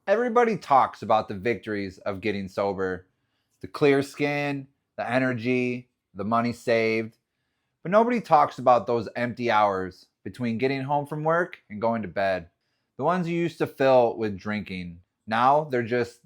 Everybody talks about the victories of getting sober, the clear skin, the energy, the money saved, but nobody talks about those empty hours between getting home from work and going to bed. The ones you used to fill with drinking. Now they're just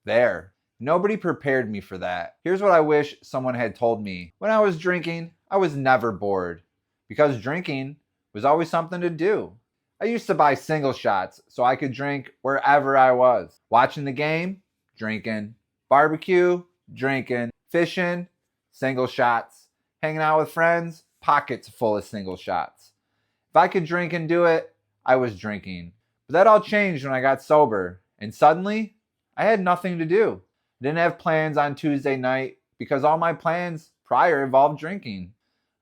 there. Nobody prepared me for that. Here's what I wish someone had told me. When I was drinking, I was never bored because drinking was always something to do. I used to buy single shots so I could drink wherever I was. Watching the game, drinking. Barbecue, drinking. Fishing, single shots. Hanging out with friends, pockets full of single shots. If I could drink and do it, I was drinking. But that all changed when I got sober, and suddenly, I had nothing to do. I didn't have plans on Tuesday night because all my plans prior involved drinking.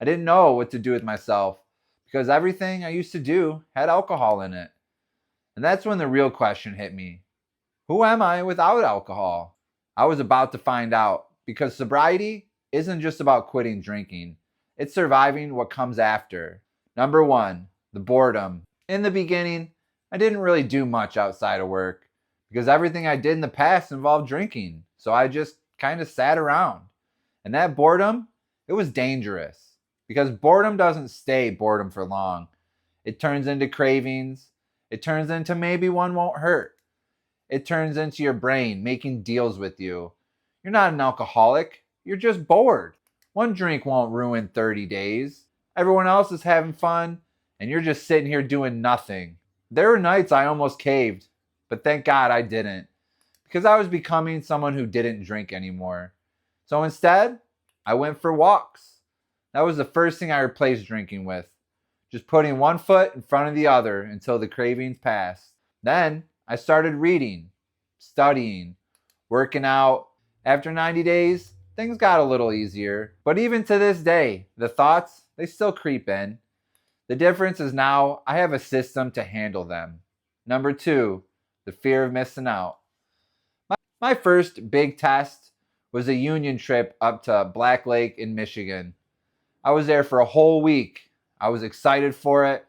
I didn't know what to do with myself because everything I used to do had alcohol in it. And that's when the real question hit me. Who am I without alcohol? I was about to find out because sobriety isn't just about quitting drinking. It's surviving what comes after. Number one, the boredom. In the beginning, I didn't really do much outside of work because everything I did in the past involved drinking. So I just kind of sat around. And that boredom, it was dangerous because boredom doesn't stay boredom for long. It turns into cravings. It turns into maybe one won't hurt. It turns into your brain making deals with you. You're not an alcoholic. You're just bored. One drink won't ruin 30 days. Everyone else is having fun, and you're just sitting here doing nothing. There were nights I almost caved, but thank God I didn't, because I was becoming someone who didn't drink anymore. So instead, I went for walks. That was the first thing I replaced drinking with. Just putting one foot in front of the other until the cravings passed. Then I started reading, studying, working out. After 90 days, things got a little easier. But even to this day, the thoughts, they still creep in. The difference is now I have a system to handle them. Number two, the fear of missing out. My first big test was a union trip up to Black Lake in Michigan. I was there for a whole week. I was excited for it.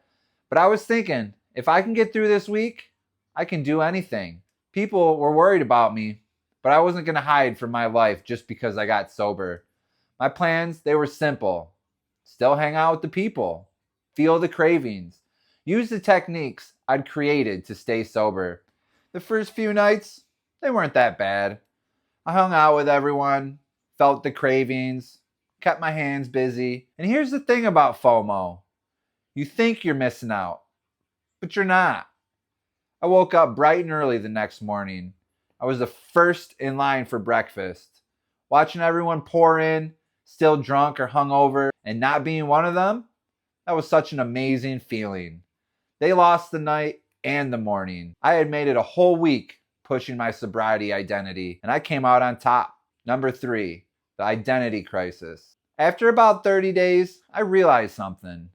But I was thinking, if I can get through this week, I can do anything. People were worried about me, but I wasn't going to hide from my life just because I got sober. My plans, they were simple. Still hang out with the people. Feel the cravings. Use the techniques I'd created to stay sober. The first few nights, they weren't that bad. I hung out with everyone, felt the cravings, kept my hands busy. And here's the thing about FOMO. You think you're missing out, but you're not. I woke up bright and early the next morning. I was the first in line for breakfast. Watching everyone pour in, still drunk or hungover, and not being one of them, that was such an amazing feeling. They lost the night and the morning. I had made it a whole week pushing my sobriety identity, and I came out on top. Number three, the identity crisis. After about 30 days, I realized something.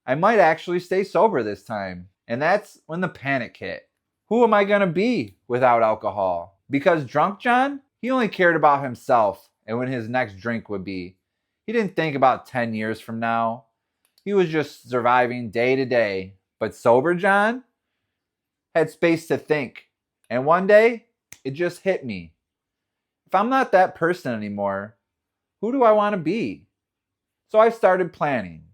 I might actually stay sober this time. And that's when the panic hit. Who am I going to be without alcohol? Because drunk John, he only cared about himself and when his next drink would be. He didn't think about 10 years from now. He was just surviving day to day. But sober John had space to think. And one day, it just hit me. If I'm not that person anymore, who do I want to be? So I started planning.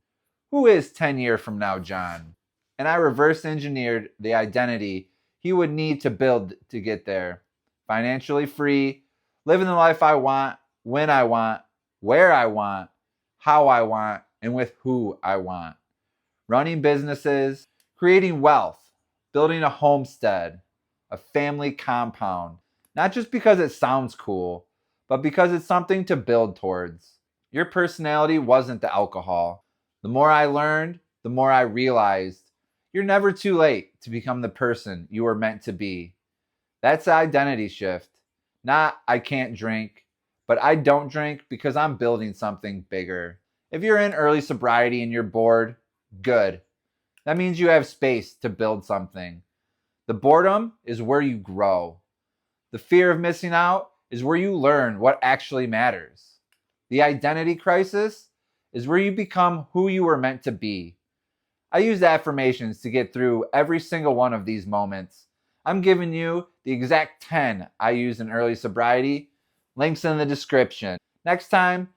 Who is 10 years from now John? And I reverse engineered the identity he would need to build to get there. Financially free, living the life I want, when I want, where I want, how I want, and with who I want. Running businesses, creating wealth, building a homestead, a family compound. Not just because it sounds cool, but because it's something to build towards. Your personality wasn't the alcohol. The more I learned, the more I realized you're never too late to become the person you were meant to be. That's the identity shift. Not I can't drink, but I don't drink because I'm building something bigger. If you're in early sobriety and you're bored, good. That means you have space to build something. The boredom is where you grow. The fear of missing out is where you learn what actually matters. The identity crisis is where you become who you were meant to be. I use affirmations to get through every single one of these moments. I'm giving you the exact 10 I used in early sobriety. Links in the description. Next time,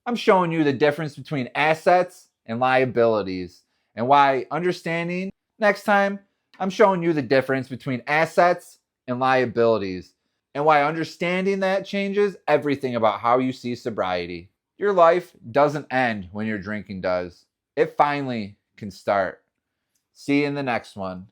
I'm showing you the difference between assets and liabilities and why understanding. Next time, I'm showing you the difference between assets and liabilities and why understanding that changes everything about how you see sobriety. Your life doesn't end when your drinking does. It finally can start. See you in the next one.